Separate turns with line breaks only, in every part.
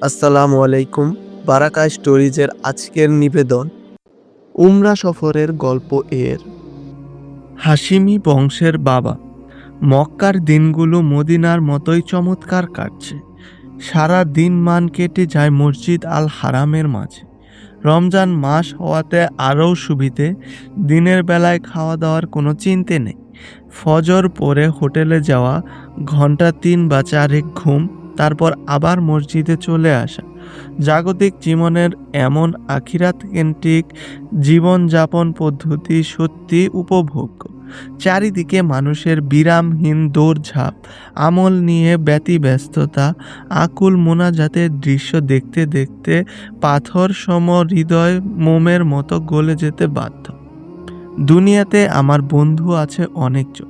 আসসালামু আলাইকুম। বারাকা স্টোরিজের আজকের নিবেদন উমরা সফরের গল্প এর হাশিমি বংশের বাবা। মক্কার দিনগুলো মদিনার মতোই চমৎকার কাটছে। সারা দিন মান কেটে যায় মসজিদ আল হারামের মাঝে। রমজান মাস হওয়াতে আরও সুবিধে, দিনের বেলায় খাওয়া দাওয়ার কোনো চিন্তে নেই। ফজর পরে হোটেলে যাওয়া, ঘন্টা ৩ বা ৪ ঘুম, তারপর আবার মসজিদে চলে আসা। জাগতিক জীবনের এমন আখিরাত কেন্দ্রিক জীবনযাপন পদ্ধতি সত্যি উপভোগ্য। চারিদিকে মানুষের বিরামহীন দৌড়ঝাঁপ, আমল নিয়ে ব্যতিব্যস্ততা, আকুল মোনাজাতের দৃশ্য দেখতে দেখতে পাথর সম হৃদয় মোমের মতো গলে যেতে বাধ্য। দুনিয়াতে আমার বন্ধু আছে অনেকজন,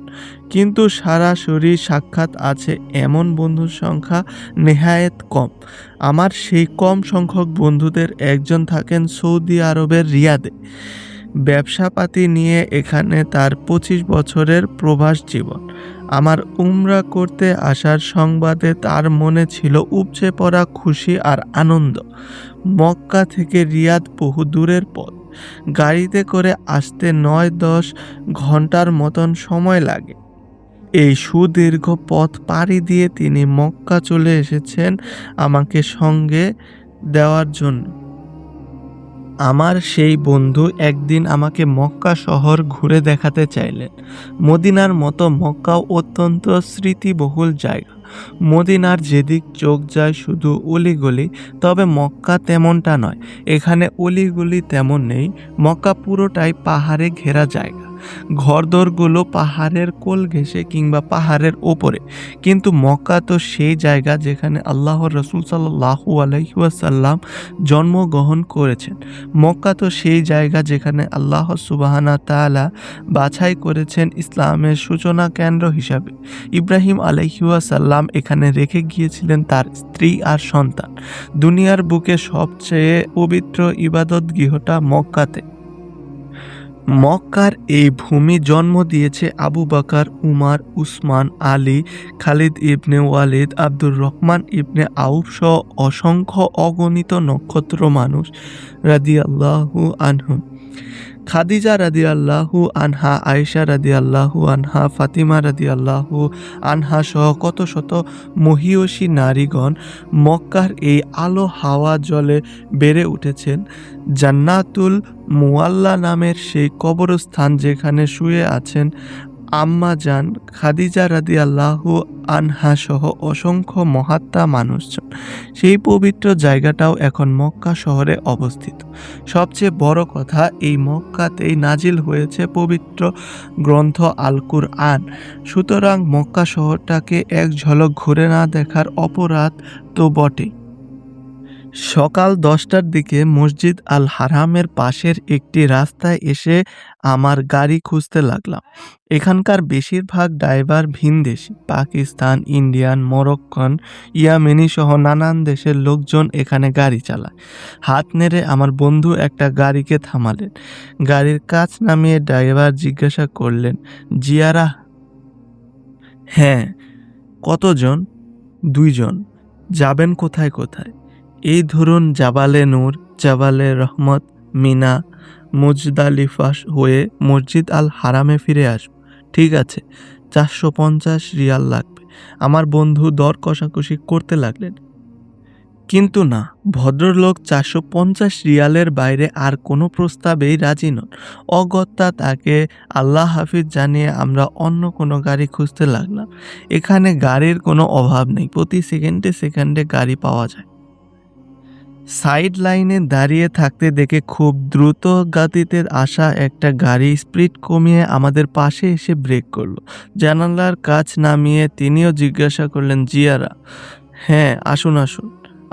কিন্তু সরাসরি সাক্ষাৎ আছে এমন বন্ধুর সংখ্যা নেহায়েত কম। আমার সেই কম সংখ্যক বন্ধুদের একজন থাকেন সৌদি আরবের রিয়াদে। ব্যবসাপাতি নিয়ে এখানে তার ২৫ বছরের প্রবাস জীবন। আমার উমরা করতে আসার সংবাদে তার মনে ছিল উপচে পড়া খুশি আর আনন্দ। মক্কা থেকে রিয়াদ বহু দূরের পথ। গাড়িতে করে আসতে ৯-১০ ঘন্টার মতন সময় লাগে। এই সুদীর্ঘ পথ পাড়ি দিয়ে তিনি মক্কা চলে এসেছেন আমাকে সঙ্গে দেওয়ার জন্য। আমার সেই বন্ধু একদিন আমাকে মক্কা শহর ঘুরে দেখাতে চাইলেন। মদিনার মতো মক্কাও অত্যন্ত স্মৃতিবহুল জায়গা। মদিনার যেদিক চোখ যায় শুধু অলিগলি, তবে মক্কা তেমনটা নয়। এখানে অলিগলি তেমন নেই। মক্কা পুরোটাই পাহাড়ে ঘেরা জায়গা। ঘরদোরগুলো পাহাড়ের কোল ঘেঁষে কিংবা পাহাড়ের ওপরে। কিন্তু মক্কা তো সেই জায়গা যেখানে আল্লাহর রাসূল সাল্লাল্লাহু আলাইহি ওয়াসাল্লাম জন্মগ্রহণ করেছেন। মক্কা তো সেই জায়গা যেখানে আল্লাহ সুবহানাহু তাআলা বাছাই করেছেন ইসলামের সূচনা কেন্দ্র হিসাবে। ইব্রাহিম আলাইহিস সালাম এখানে রেখে গিয়েছিলেন তার স্ত্রী আর সন্তান। দুনিয়ার বুকে সবচেয়ে পবিত্র ইবাদত গৃহটা মক্কাতে। মক্কার এই ভূমি জন্ম দিয়েছে আবু বকর, উমর, উসমান, আলী, খালিদ ইবনে ওয়ালিদ, আব্দুর রহমান ইবনে আউফ সহ অসংখ্য অগণিত নক্ষত্র মানুষ রাদিয়াল্লাহু আনহুম। খাদিজা রাদিয়াল্লাহু আনহা, আয়েশা রাদিয়াল্লাহু আনহা, ফাতিমা রাদিয়াল্লাহু আনহা সহ কত শত মহিয়সী নারীগণ মক্কার এই আলো হাওয়া জলে বেড়ে উঠেছেন। জান্নাতুল মুআল্লা নামের সেই কবরস্থান যেখানে শুয়ে আছেন আম্মা জান খাদিজা রাদিয়াল্লাহু আনহা সহ অসংখ্য মহাত্মা মানুষজন। সেই পবিত্র জায়গাটাও এখন মক্কা শহরে অবস্থিত। সবচেয়ে বড় কথা, এই মক্কাতেই নাজিল হয়েছে পবিত্র গ্রন্থ আল কুরআন। সুতরাং মক্কা শহরটাকে এক ঝলক ঘুরে না দেখার অপরাধ তো বটেই। সকাল ১০টার দিকে মসজিদ আল হারামের পাশের একটি রাস্তায় এসে আমার গাড়ি খুঁজতে লাগলাম। এখানকার বেশিরভাগ ড্রাইভার ভিনদেশী, পাকিস্তান, ইন্ডিয়ান, মরক্কান, ইয়ামেনি সহ নানান দেশের লোকজন এখানে গাড়ি চালায়। হাত নেড়ে আমার বন্ধু একটা গাড়িকে থামালেন। গাড়ির কাচ নামিয়ে ড্রাইভার জিজ্ঞাসা করলেন, জিয়ারা? হ্যাঁ। কতজন? ২ জন। যাবেন কোথায় কোথায়? এই ধরুন জাবালে নূর, জাবালে রহমত, মিনা, মুজদালিফা হয়ে মসজিদ আল হারামে ফিরে আসব। ঠিক আছে, ৪৫০ রিয়াল লাগবে। আমার বন্ধু দর কষাকষি করতে লাগলেন। কিন্তু না, ভদ্রলোক ৪৫০ রিয়ালের বাইরে আর কোনো প্রস্তাবেই রাজি নন। অগত্যা তাকে আল্লাহ হাফিজ জানিয়ে আমরা অন্য কোনো গাড়ি খুঁজতে লাগলাম। এখানে গাড়ির কোনো অভাব নেই, প্রতি সেকেন্ডে সেকেন্ডে গাড়ি পাওয়া যায়। সাইড লাইনে দাঁড়িয়ে থাকতে দেখে খুব দ্রুত গতিতে আসা একটা গাড়ি স্পিড কমিয়ে আমাদের পাশে এসে ব্রেক করলো। জানালার কাচ নামিয়ে তিনিও জিজ্ঞাসা করলেন, জিয়ারা? হ্যাঁ, আসুন আসুন।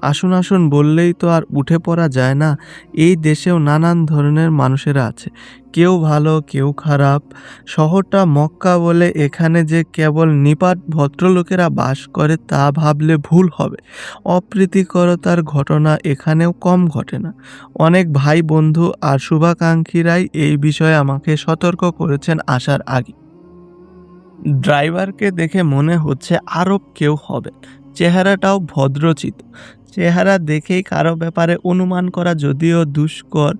আসুন আসুন বললেই তো আর উঠে পড়া যায় না। এই দেশেও নানান ধরনের মানুষেরা আছে, কেউ ভালো কেউ খারাপ। শহরটা মক্কা বলে এখানে যে কেবল নিপাট ভদ্রলোকেরা বাস করে তা ভাবলে ভুল হবে। অপ্রীতিকরতার ঘটনা এখানেও কম ঘটে না। অনেক ভাই বন্ধু আর শুভাকাঙ্ক্ষীরাই এই বিষয়ে আমাকে সতর্ক করেছেন আসার আগে। ড্রাইভারকে দেখে মনে হচ্ছে আরব কেউ হবে। চেহারাটাও ভদ্রচিত। চেহারা দেখেই কারো ব্যাপারে অনুমান করা যদিও দুষ্কর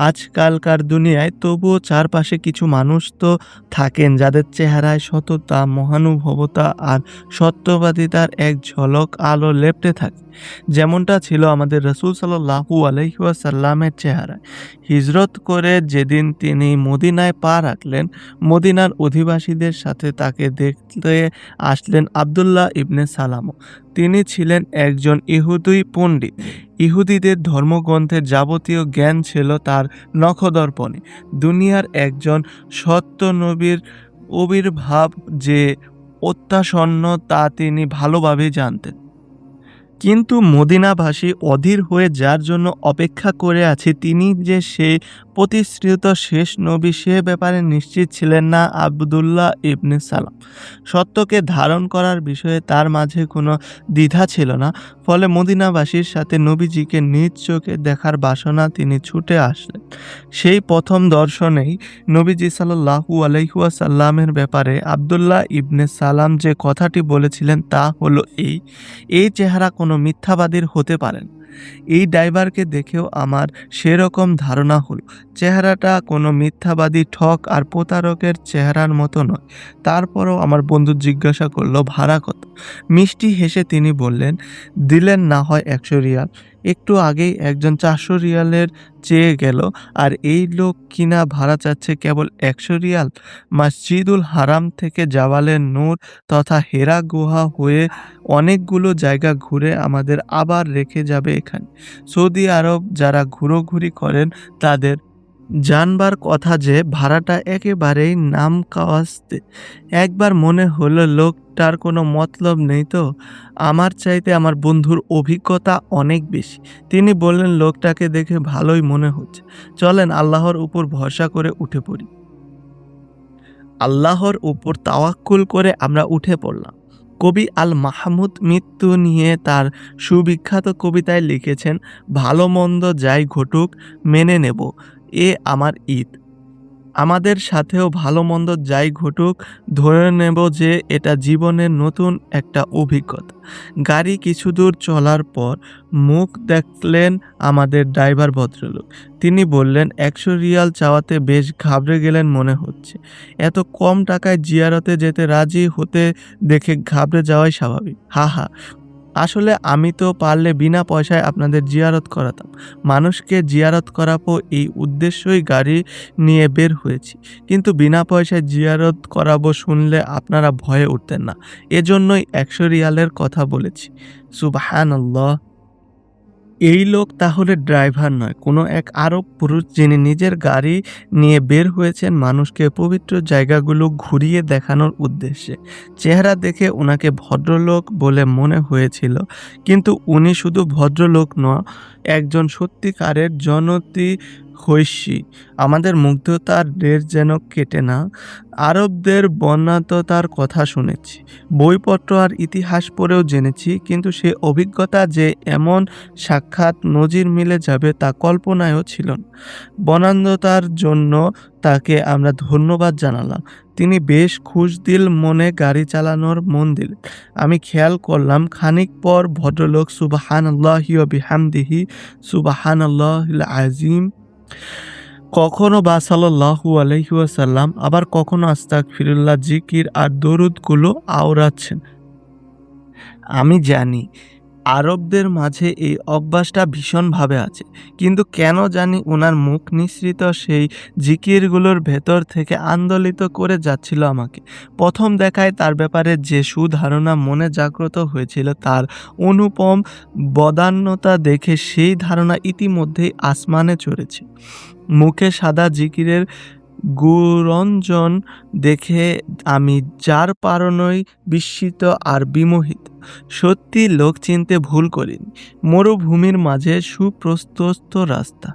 আজকালকার দুনিয়ায়, তবুও চারপাশে কিছু মানুষ তো থাকেন যাদের চেহারায় সততা, মহানুভবতা আর সত্যবাদিতার এক ঝলক আলো লেপ্টে থাকে। যেমনটা ছিল আমাদের রাসূল সাল্লাল্লাহু আলাইহি ওয়াসাল্লামের চেহারায়। হিজরত করে যেদিন তিনি মদিনায় পা রাখলেন, মদিনার অধিবাসীদের সাথে তাকে দেখতে আসলেন আব্দুল্লাহ ইবনে সালামও। তিনি ছিলেন একজন ইহুদি পণ্ডিত। ইহুদিদের ধর্মগ্রন্থের যাবতীয় জ্ঞান ছিল তার নখদর্পণে। দুনিয়ার একজন সত্য নবীর আবির্ভাব যে অত্যাসন্ন তা তিনি ভালোভাবেই জানতেন। কিন্তু মদিনাবাসী অধীর হয়ে যার জন্য অপেক্ষা করে আছে, তিনি যে সেই প্রতিশ্রুত শেষ নবী, সে ব্যাপারে নিশ্চিত ছিলেন না আবদুল্লাহ ইবনে সালাম। সত্যকে ধারণ করার বিষয়ে তার মাঝে কোনো দ্বিধা ছিল না। ফলে মদিনাবাসীর সাথে নবীজিকে নিজ চোখে দেখার বাসনা তিনি ছুটে আসলেন। সেই প্রথম দর্শনেই নবীজি সাল্লাল্লাহু আলাইহি ওয়াসাল্লামের ব্যাপারে আবদুল্লাহ ইবনে সালাম যে কথাটি বলেছিলেন তা হলো এই চেহারা কোনো মিথ্যাবাদীর হতে পারে না। এই ড্রাইভারকে দেখেও আমার সেরকম ধারণা হলো। চেহারাটা কোনো মিথ্যাবাদী, ঠক আর প্রতারকের চেহারার মতো নয়। তারপরও আমার বন্ধু জিজ্ঞাসা করলো, ভাড়া কত? মিষ্টি হেসে তিনি বললেন, দিলেন না হয় 100 রিয়াল। একটু আগেই একজন 400 রিয়ালের চেয়ে গেল, আর এই লোক কিনা ভাড়া চাচ্ছে কেবল 100 রিয়াল। মসজিদুল হারাম থেকে জাবালে নূর তথা হেরা গুহা হয়ে অনেকগুলো জায়গা ঘুরে আমাদের আবার রেখে যাবে এখানে। সৌদি আরব যারা ঘোরাঘুরি করেন তাদের জানবার কথা যে ভাড়াটা একেবারেই নামকাওয়াস্তে। একবার মনে হলো লোকটার কোনো মতলব নেই তো। আমার চাইতে আমার বন্ধুর অভিজ্ঞতা অনেক বেশি। তিনি বললেন, লোকটাকে দেখে ভালোই মনে হচ্ছে, চলেন আল্লাহর উপর ভরসা করে উঠে পড়ি। আল্লাহর উপর তাওয়াক্কুল করে আমরা উঠে পড়লাম। কবি আল মাহমুদ মৃত্যু নিয়ে তার সুবিখ্যাত কবিতায় লিখেছেন, ভালো মন্দ যাই ঘটুক মেনে নেব, এ আমার ঈদ। আমাদের সাথেও ভালো মন্দ যাই ঘটুক ধরে নেব যে এটা জীবনের নতুন একটা অভিজ্ঞতা। গাড়ি কিছু দূর চলার পর মুখ দেখলেন আমাদের ড্রাইভার ভদ্রলোক। তিনি বললেন, 100 রিয়াল চাওয়াতে বেশ ঘাবড়ে গেলেন মনে হচ্ছে। এত কম টাকায় জিয়ারতে যেতে রাজি হতে দেখে ঘাবড়ে যাওয়াই স্বাভাবিক। হা হা, আসলে আমি তো পারলে বিনা পয়সায় আপনাদের জিয়ারত করাতাম। মানুষকে জিয়ারত করাবো এই উদ্দেশ্যই গাড়ি নিয়ে বের হয়েছি। কিন্তু বিনা পয়সায় জিয়ারত করাবো শুনলে আপনারা ভয়ে উঠতেন না। এজন্যই 100 রিয়ালের কথা বলেছি। সুবহানাল্লাহ। এই লোক তাহলে ড্রাইভার নয়, কোনো এক আরব পুরুষ যিনি নিজের গাড়ি নিয়ে বের হয়েছেন মানুষকে পবিত্র জায়গাগুলো ঘুরিয়ে দেখানোর উদ্দেশ্যে। চেহারা দেখে ওনাকে ভদ্রলোক বলে মনে হয়েছিল, কিন্তু উনি শুধু ভদ্রলোক নয়, একজন সত্যিকারের জনতি হৈসী। আমাদের মুগ্ধতার রেশ যেন কেটে না। আরবদের বর্ণাঢ্যতার কথা শুনেছি, বইপত্র আর ইতিহাস পড়েও জেনেছি, কিন্তু সে অভিজ্ঞতা যে এমন সাক্ষাৎ নজির মিলে যাবে তা কল্পনায়ও ছিল না। বর্ণাঢ্যতার জন্য তাকে আমরা ধন্যবাদ জানালাম। তিনি বেশ খুশদিল মনে গাড়ি চালানোর মন দিলেন। আমি খেয়াল করলাম খানিক পর ভদ্রলোক সুবহানাল্লাহি ওয়া বিহামদিহি সুবহানাল্লাহিল আযীম, কখনো বা সাল্লাল্লাহু আলাইহি ওয়াসাল্লাম, আবার কখনো আস্তাগফিরুল্লাহ জিকির আর দরুদগুলো আওড়াচ্ছেন। আমি জানি আরবদের মাঝে এই অভ্যাসটা ভীষণভাবে আছে, কিন্তু কেন জানি ওনার মুখ নিঃসৃত সেই জিকিরগুলোর ভেতর থেকে আন্দোলিত করে যাচ্ছিল আমাকে। প্রথম দেখায় তার ব্যাপারে যে সুধারণা মনে জাগ্রত হয়েছিল, তার অনুপম বদান্যতা দেখে সেই ধারণা ইতিমধ্যেই আসমানে চড়েছে। মুখে সাদা জিকিরের গুরঞ্জন দেখে আমি যার কারণেই বিস্মিত আর বিমোহিত। সত্যি লোক চিনতে ভুল করিনি। মরুভূমির মাঝে সুপ্রশস্ত রাস্তা,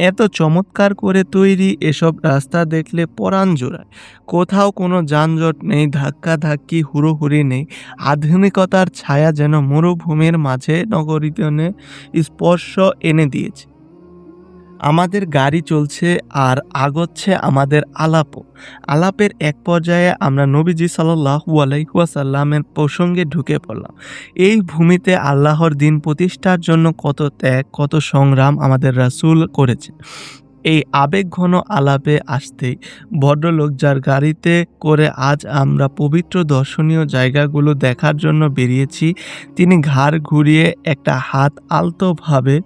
এত চমৎকার করে তৈরি এসব রাস্তা দেখলে পরাণ জোড়ায়। কোথাও কোনো যানজট নেই, ধাক্কাধাক্কি, হুড়োহুড়ি নেই। আধুনিকতার ছায়া যেন মরুভূমির মাঝে নগরীতে স্পর্শ এনে দিয়েছে। আমাদের গাড়ি চলছে আর আগচ্ছে আমাদের আলাপও। আলাপের এক পর্যায়ে আমরা নবীজি সাল্লাল্লাহু আলাইহি ওয়াসাল্লামের প্রসঙ্গে ঢুকে পড়লাম। এই ভূমিতে আল্লাহর দ্বীন প্রতিষ্ঠার জন্য কত ত্যাগ, কত সংগ্রাম আমাদের রাসূল করেছেন। এই আবেগঘন আলাপে আসতেই ভদ্রলোক, যার গাড়িতে করে আজ আমরা পবিত্র দর্শনীয় জায়গাগুলো দেখার জন্য বেরিয়েছি, তিনি ঘাড় ঘুরিয়ে একটা হাত আলতোভাবে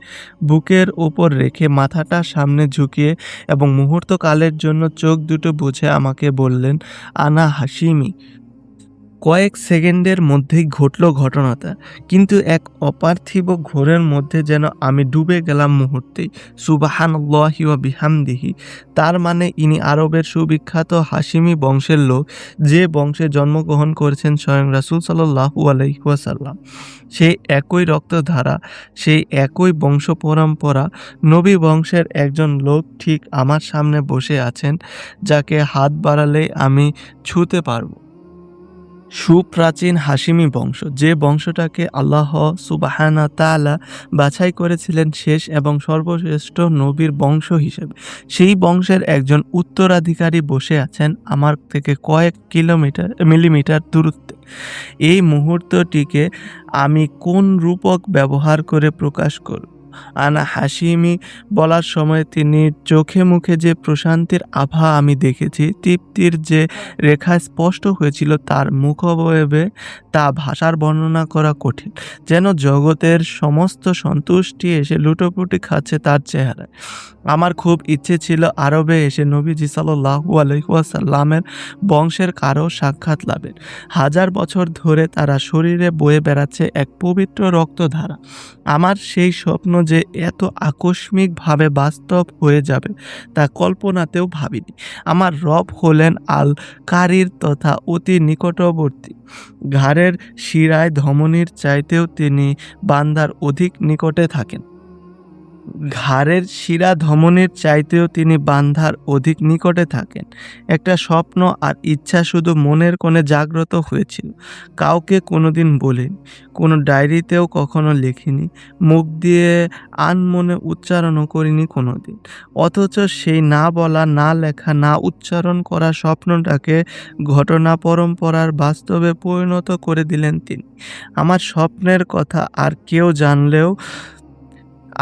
বুকের ওপর রেখে মাথাটা সামনে ঝুঁকিয়ে এবং মুহূর্তকালের জন্য চোখ দুটো বুজে আমাকে বললেন, আনা হাশিমি। কয়েক সেকেন্ডের মধ্যেই ঘটল ঘটনাটা, কিন্তু এক অপার্থিব ঘোরের মধ্যে যেন আমি ডুবে গেলাম মুহূর্তেই। সুবহানাল্লাহি ওয়া বিহামদিহি। তার মানে ইনি আরবের সুবিখ্যাত হাশিমি বংশের লোক, যে বংশে জন্মগ্রহণ করেছেন স্বয়ং রাসূল সাল্লাল্লাহু আলাইহি ওয়াসাল্লাম। সেই একই রক্তধারা, সেই একই বংশ পরম্পরা, নবী বংশের একজন লোক ঠিক আমার সামনে বসে আছেন, যাকে হাত বাড়ালেই আমি ছুঁতে পারবো। সুপ্রাচীন হাশিমি বংশ, যে বংশটাকে আল্লাহ সুবহানাহু তাআলা বাছাই করেছিলেন শেষ এবং সর্বশ্রেষ্ঠ নবীর বংশ হিসেবে, সেই বংশের একজন উত্তরাধিকারী বসে আছেন আমার থেকে কয়েক মিলিমিটার দূরত্বে। এই মুহূর্তটিকে আমি কোন রূপক ব্যবহার করে প্রকাশ করব? আনা হাশিমি বলার সময় তিনি চোখে মুখে যে প্রশান্তির আভা আমি দেখেছি, তৃপ্তির যে রেখা স্পষ্ট হয়েছিল তার মুখাবয়বে, তা ভাষার বর্ণনা করা কঠিন। যেন জগতের সমস্ত সন্তুষ্টি এসে লুটোপুটি খাচ্ছে তার চেহারায়। আমার খুব ইচ্ছে ছিল আরবে এসে নবীজি সাল্লাল্লাহু আলাইহি ওয়াসাল্লামের বংশের কারো সাক্ষাৎ লাভের। হাজার বছর ধরে তারা শরীরে বয়ে বেড়াচ্ছে এক পবিত্র রক্তধারা। আমার সেই স্বপ্ন যে এত আকস্মিকভাবে বাস্তব হয়ে যাবে তা কল্পনাতেও ভাবিনি। আমার রব হলেন আল কারির তথা অতি নিকটবর্তী। ঘাড়ের শিরায় ধমনীর চাইতেও তিনি বান্দার অধিক নিকটে থাকেন। ঘাড়ের শিরা ধমনীর চাইতেও তিনি বান্ধার অধিক নিকটে থাকেন। একটা স্বপ্ন আর ইচ্ছা শুধু মনের কোণে জাগ্রত হয়েছিল। কাউকে কোনোদিন বলিনি, কোনো ডায়েরিতেও কখনো লিখিনি, মুখ দিয়ে আনমনে উচ্চারণও করিনি কোনোদিন। অথচ সেই না বলা, না লেখা, না উচ্চারণ করা স্বপ্নটাকে ঘটনা পরম্পরার বাস্তবে পরিণত করে দিলেন তিনি। আমার স্বপ্নের কথা আর কেউ জানলেও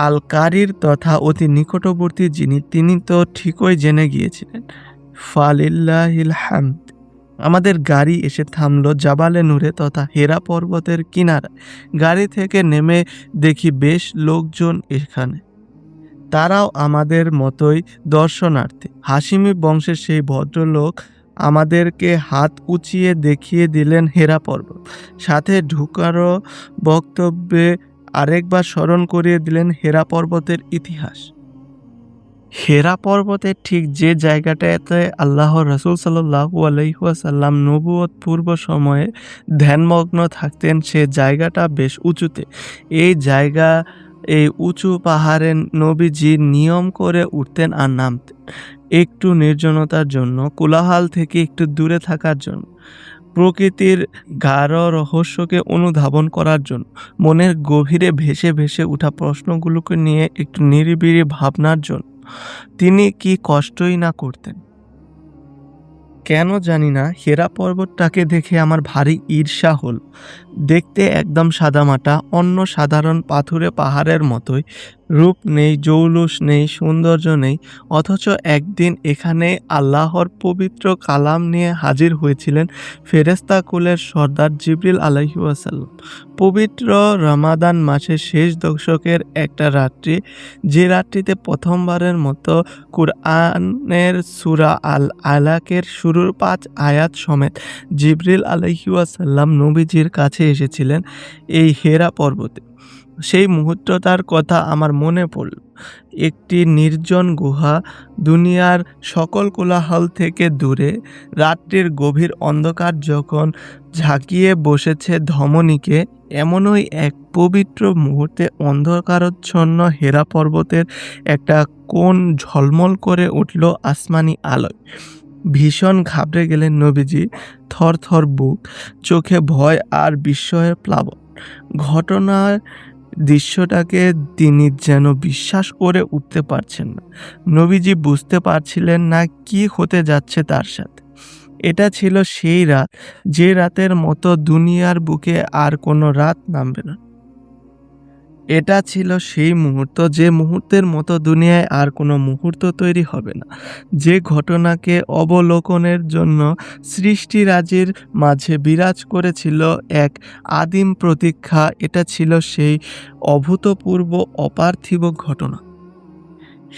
আল কারির তথা অতি নিকটবর্তী যিনি, তিনি তো ঠিকই জেনে গিয়েছিলেন। ফালিল্লাহিল হামদ। আমাদের গাড়ি এসে থামলো জাবালে নূরে তথা হেরা পর্বতের কিনারায়। গাড়ি থেকে নেমে দেখি বেশ লোকজন এখানে। তারাও আমাদের মতোই দর্শনার্থী। হাশিমি বংশের সেই ভদ্রলোক আমাদেরকে হাত উঁচিয়ে দেখিয়ে দিলেন হেরা পর্বত। সাথে ঢুকারও বক্তব্যে আরেকবার স্মরণ করিয়ে দিলেন হেরা পর্বতের ইতিহাস। হেরা পর্বতের ঠিক যে জায়গাটাতে আল্লাহর রাসূল সাল্লাল্লাহু আলাইহি ওয়াসাল্লাম নবুয়ত পূর্ব সময়ে ধ্যানমগ্ন থাকতেন, সে জায়গাটা বেশ উঁচুতে। এই উঁচু পাহাড়ে নবীজি নিয়ম করে উঠতেন আর নামতেন, একটু নির্জনতার জন্য, কোলাহল থেকে একটু দূরে থাকার জন্য, প্রকৃতির গাঢ় রহস্যকে অনুধাবন করার জন্য, মনের গভীরে ভেসে ভেসে ওঠা প্রশ্নগুলোকে নিয়ে একটু নিরিবিলি ভাবনার জন্য। তিনি কি কষ্টই না করতেন। কেন জানি না হেরা পর্বতটাকে দেখে আমার ভারী ঈর্ষা হল। দেখতে একদম সাদামাটা, অন্য সাধারণ পাথুরে পাহাড়ের মতোই। রূপ নেই, জৌলুস নেই, সৌন্দর্য নেই। অথচ একদিন এখানে আল্লাহর পবিত্র কালাম নিয়ে হাজির হয়েছিলেন ফেরেশতা কুলের সর্দার জিবরিল আলাইহিস সালাম। পবিত্র রমাদান মাসের শেষ দশকের একটা রাত্রি, যে রাত্রিতে প্রথমবারের মতো কুরআনের সূরা আল আলাকের শুরুর ৫ আয়াত সমেত জিবরিল আলাইহিস সালাম নবীজির কাছে এসেছিলেন এই হেরা পর্বতে। সেই মুহূর্তটার কথা আমার মনে পড়ল। একটি নির্জন গুহা, দুনিয়ার সকল কোলাহল থেকে দূরে, রাত্রির গভীর অন্ধকার যখন ঝাঁকিয়ে বসেছে ধমনীকে, এমনই এক পবিত্র মুহূর্তে অন্ধকারাচ্ছন্ন হেরা পর্বতের একটা কোণ ঝলমল করে উঠল আসমানি আলোয়। ভীষণ ঘাবড়ে গেলেন নবীজি, থরথর বুক, চোখে ভয় আর বিস্ময়ের প্লাবন। ঘটনার দৃশ্যটাকে তিনি যেন বিশ্বাস করে উঠতে পারছেন না। নবীজি বুঝতে পারছিলেন না কি হতে যাচ্ছে তার সাথে। এটা ছিল সেই রাত, যে রাতের মতো দুনিয়ার বুকে আর কোনো রাত নামবে না। এটা ছিল সেই মুহূর্ত, যে মুহূর্তের মতো দুনিয়ায় আর কোনো মুহূর্ত তৈরি হবে না। যে ঘটনাকে অবলোকনের জন্য সৃষ্টিরাজির মাঝে বিরাজ করেছিল এক আদিম প্রতীক্ষা, এটা ছিল সেই অভূতপূর্ব অপার্থিব ঘটনা।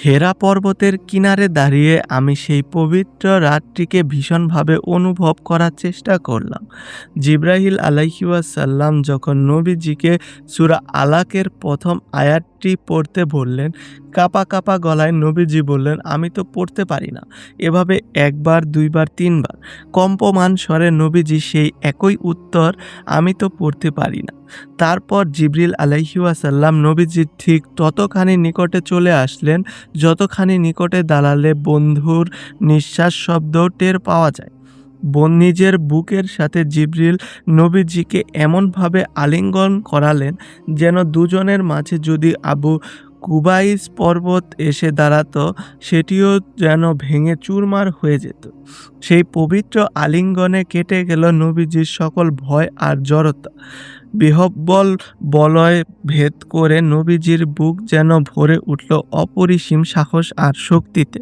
হেরা পর্বতের কিনারে দাঁড়িয়ে আমি সেই পবিত্র রাতটিকে ভীষণভাবে অনুভব করার চেষ্টা করলাম। জিবরাইল আলাইহিওয়াসাল্লাম যখন নবীজিকে সূরা আলাকের প্রথম আয়াতটি পড়তে বললেন, কাঁপা কাঁপা গলায় নবীজি বললেন, আমি তো পড়তে পারি না। এভাবে একবার, দুইবার, তিনবার কম্পমান স্বরে নবীজি সেই একই উত্তর, আমি তো পড়তে পারি না। তারপর জিবরিল আলাইহিওয়াসাল্লাম নবীজির ঠিক ততখানি নিকটে চলে আসলেন যতখানি নিকটে দাঁড়ালে বন্ধুর নিঃশ্বাস শব্দ টের পাওয়া যায়। নিজের বুকের সাথে জিবরিল নবীজিকে এমনভাবে আলিঙ্গন করালেন যেন দুজনের মাঝে যদি আবু কুবাইস পর্বত এসে দাঁড়াতো, সেটিও যেন ভেঙে চুরমার হয়ে যেত। সেই পবিত্র আলিঙ্গনে কেটে গেল নবীজির সকল ভয় আর জড়তা। বিহ্বল বলয় ভেদ করে নবীজির বুক যেন ভরে উঠল অপরিসীম সাহস আর শক্তিতে।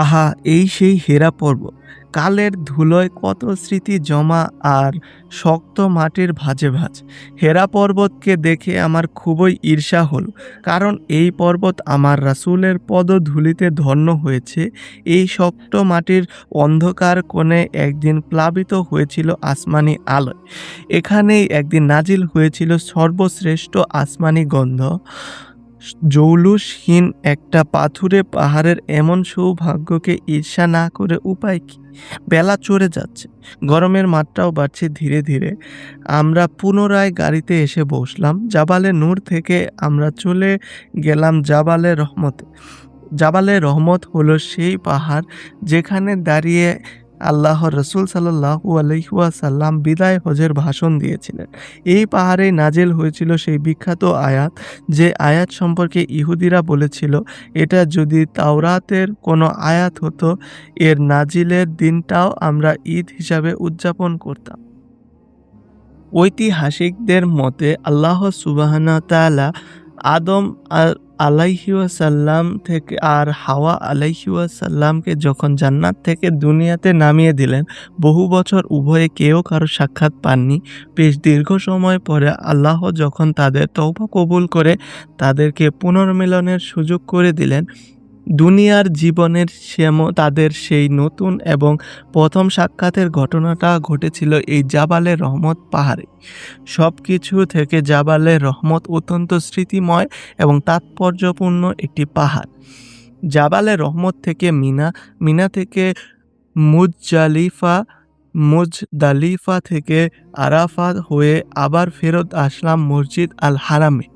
আহা, এই সেই হেরা পর্বত। কালের ধুলোয় কত স্মৃতি জমা আর শক্ত মাটির ভাঁজে ভাঁজ। হেরা পর্বতকে দেখে আমার খুবই ঈর্ষা হলো, কারণ এই পর্বত আমার রাসূলের পদধূলিতে ধন্য হয়েছে। এই শক্ত মাটির অন্ধকার কোণে একদিন প্লাবিত হয়েছিল আসমানি আলোয়। এখানেই একদিন নাজিল হয়েছিল সর্বশ্রেষ্ঠ আসমানি গন্ধ। জৌলুসহীন একটা পাথুরে পাহাড়ের এমন সৌভাগ্যকে ঈর্ষা না করে উপায় কি? বেলা চড়ে যাচ্ছে, গরমের মাত্রাও বাড়ছে ধীরে ধীরে। আমরা পুনরায় গাড়িতে এসে বসলাম। জাবালে নূর থেকে আমরা চলে গেলাম জাবালে রহমতে। জাবালে রহমত হলো সেই পাহাড় যেখানে দাঁড়িয়ে আল্লাহর রাসূল সাল্লাল্লাহু আলাইহি ওয়াসাল্লাম বিদায় হজের ভাষণ দিয়েছিলেন। এই পাহাড়েই নাজিল হয়েছিল সেই বিখ্যাত আয়াত, যে আয়াত সম্পর্কে ইহুদিরা বলেছিল, এটা যদি তাওরাতের কোনো আয়াত হতো, এর নাজিলের দিনটাও আমরা ঈদ হিসাবে উদযাপন করতাম। ঐতিহাসিকদের মতে আল্লাহ সুবহানাহু ওয়া তাআলা আদম আলাইহিওয়াসাল্লাম থেকে আর হাওয়া আলাইহিওয়াসাল্লামকে যখন জান্নাত থেকে দুনিয়াতে নামিয়ে দিলেন, বহু বছর উভয়ে কেউ কারো সাক্ষাৎ পাননি। বেশ দীর্ঘ সময় পরে আল্লাহ যখন তাদের তওবা কবুল করে তাদেরকে পুনর্মিলনের সুযোগ করে দিলেন, দুনিয়ার জীবনের তাদের সেই নতুন এবং প্রথম সাক্ষাতের ঘটনাটা ঘটেছিল এই জাবালে রহমত পাহাড়ে। সব কিছু থেকে জাবালে রহমত অত্যন্ত স্মৃতিময় এবং তাৎপর্যপূর্ণ একটি পাহাড়। জাবালে রহমত থেকে মিনা, মিনা থেকে মুজদালিফা থেকে আরাফাত হয়ে আবার ফেরত আসলাম মসজিদ আল হারামে।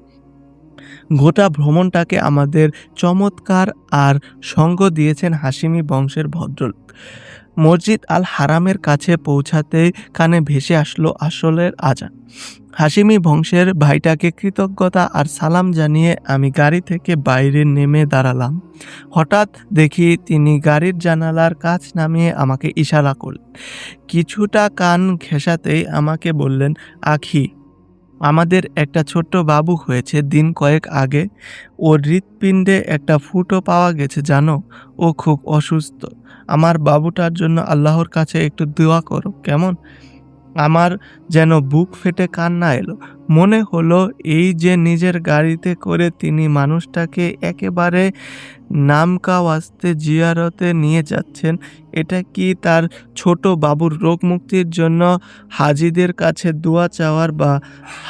গোটা ভ্রমণটাকে আমাদের চমৎকার আর সঙ্গ দিয়েছেন হাশিমি বংশের ভদ্রলোক। মসজিদ আল হারামের কাছে পৌঁছাতেই কানে ভেসে আসলো আসলের আজান। হাশিমি বংশের ভাইটাকে কৃতজ্ঞতা আর সালাম জানিয়ে আমি গাড়ি থেকে বাইরে নেমে দাঁড়ালাম। হঠাৎ দেখি তিনি গাড়ির জানালার কাচ নামিয়ে আমাকে ইশারা করলেন। কিছুটা কান ঘেঁষাতেই আমাকে বললেন, আখি, আমাদের একটা ছোট্ট বাবু হয়েছে দিন কয়েক আগে। ওর হৃৎপিণ্ডে একটা ফুটো পাওয়া গেছে জানো। ও খুব অসুস্থ। আমার বাবুটার জন্য আল্লাহর কাছে একটু দোয়া করো, কেমন? আমার যেন বুক ফেটে কান্না এলো। মনে হলো এই যে নিজের গাড়িতে করে তিনি মানুষটাকে একেবারে নামকাওয়াস্তে জিয়ারতে নিয়ে যাচ্ছেন, এটা কি তার ছোট বাবুর রোগ মুক্তির জন্য হাজিদের কাছে দোয়া চাওয়ার বা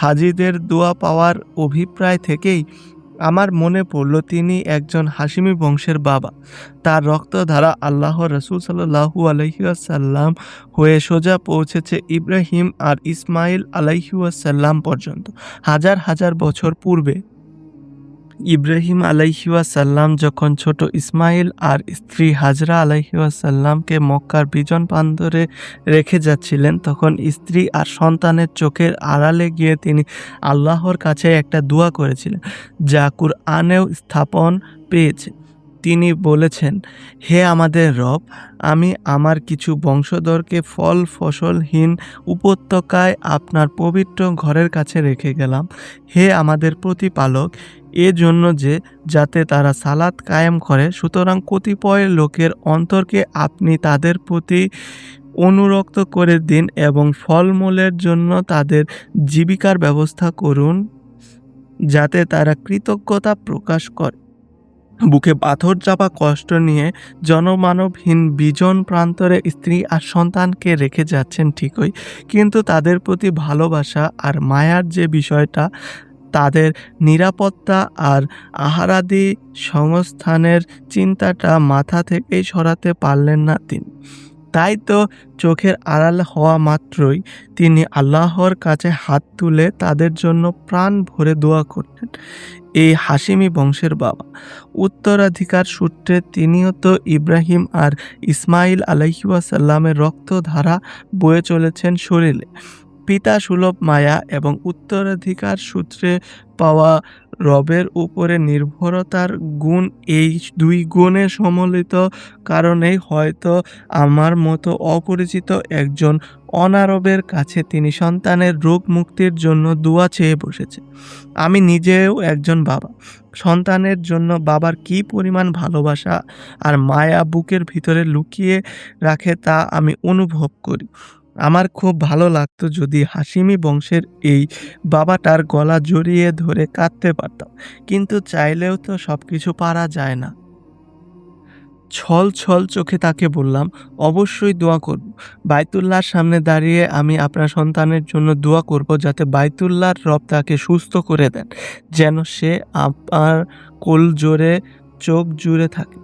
হাজিদের দোয়া পাওয়ার অভিপ্রায় থেকেই? আমার মনে পড়ল তিনি একজন হাশিমি বংশের বাবা। তার রক্তধারা আল্লাহর রাসূল সাল্লাল্লাহু আলাইহি ওয়াসাল্লাম হয়ে সোজা পৌঁছেছে ইব্রাহিম আর ইসমাইল আলাইহি ওয়াসাল্লাম পর্যন্ত, হাজার হাজার বছর পূর্বে। ইব্রাহিম আলাইহিওয়াসাল্লাম যখন ছোট ইসমাইল আর স্ত্রী হাজরা আলাইহিওয়াসাল্লামকে মক্কার বিজন প্রান্তরে রেখে যাচ্ছিলেন, তখন স্ত্রী আর সন্তানের চোখের আড়ালে গিয়ে তিনি আল্লাহর কাছে একটা দোয়া করেছিলেন, যা কুরআনেও স্থাপন পেয়েছে। তিনি বলেছেন, হে আমাদের রব, আমি আমার কিছু বংশধরকে ফল ফসলহীন উপত্যকায় আপনার পবিত্র ঘরের কাছে রেখে গেলাম। হে আমাদের প্রতিপালক, এজন্য যে যাতে তারা সালাত কায়েম করে, সুতরাং কতিপয় লোকের অন্তরকে আপনি তাদের প্রতি অনুরক্ত করে দিন এবং ফলমূলের জন্য তাদের জীবিকার ব্যবস্থা করুন, যাতে তারা কৃতজ্ঞতা প্রকাশ করে। বুকে পাথর চাপা কষ্ট নিয়ে জনমানবহীন বিজন প্রান্তরে স্ত্রী আর সন্তানকে রেখে যাচ্ছেন ঠিকই, কিন্তু তাদের প্রতি ভালোবাসা আর মায়ার যে বিষয়টা, তাদের নিরাপত্তা আর আহারাদি সংস্থানের চিন্তাটা মাথা থেকেই সরাতে পারলেন না তিনি। তাই তো চোখের আড়াল হওয়া মাত্রই তিনি আল্লাহর কাছে হাত তুলে তাদের জন্য প্রাণ ভরে দোয়া করতেন। এই হাশিমি বংশের বাবা, উত্তরাধিকার সূত্রে তিনিও তো ইব্রাহিম আর ইসমাইল আলাইহিওয়াসাল্লামের রক্তধারা বয়ে চলেছেন শরীরে। পিতা সুলভ মায়া এবং উত্তরাধিকার সূত্রে পাওয়া রবের উপরে নির্ভরতার গুণ, এই দুই গুণের সম্মিলিত কারণেই হয়তো আমার মতো অপরিচিত একজন অনারবের কাছে তিনি সন্তানের রোগ মুক্তির জন্য দোয়া চেয়ে বসেছে। আমি নিজেও একজন বাবা। সন্তানের জন্য বাবার কী পরিমাণ ভালোবাসা আর মায়া বুকের ভিতরে লুকিয়ে রাখে তা আমি অনুভব করি। আমার খুব ভালো লাগতো যদি হাশিমি বংশের এই বাবাটার গলা জড়িয়ে ধরে কাঁদতে পারতাম, কিন্তু চাইলেও তো সবকিছু পারা যায় না। ছল ছল চোখে তাকে বললাম, অবশ্যই দোয়া করব। বাইতুল্লাহর সামনে দাঁড়িয়ে আমি আপনার সন্তানের জন্য দোয়া করব, যাতে বাইতুল্লাহর রব তাকে সুস্থ করে দেন, যেন সে আমার কোল জোরে চোখ জুড়ে থাকে।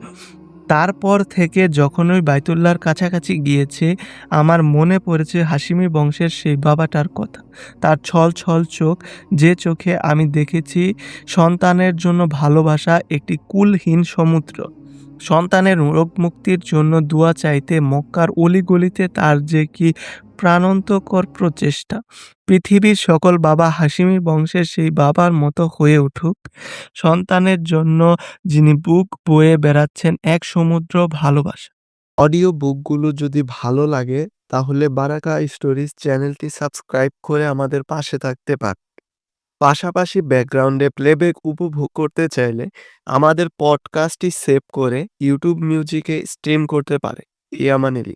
তারপর থেকে যখনই বাইতুল্লাহর কাছাকাছি গিয়েছি, আমার মনে পড়েছে হাশিমি বংশের সেই বাবাটার কথা। তার ছল ছল চোখ, যে চোখে আমি দেখেছি সন্তানের জন্য ভালোবাসা একটি কূলহীন সমুদ্র। সন্তানের রোগ মুক্তির জন্য দোয়া চাইতে মক্কার অলিগলিতে তার যে কি প্রাণান্তকর প্রচেষ্টা। পৃথিবীর সকল বাবা হাশিমি বংশের সেই বাবার মতো হয়ে উঠুক, সন্তানের জন্য যিনি বুক বয়ে বেড়াচ্ছেন এক সমুদ্র ভালোবাসা।
অডিও বুকগুলো যদি ভালো লাগে তাহলে বারাকা স্টোরিজ চ্যানেলটি সাবস্ক্রাইব করে আমাদের পাশে থাকতে পারেন। পাশাপাশি ব্যাকগ্রাউন্ডে প্লেব্যাক উপভোগ করতে চাইলে আমাদের পডকাস্টটি সেভ করে ইউটিউব মিউজিকে স্ট্রিম করতে পারে। ইয়ামানেলি।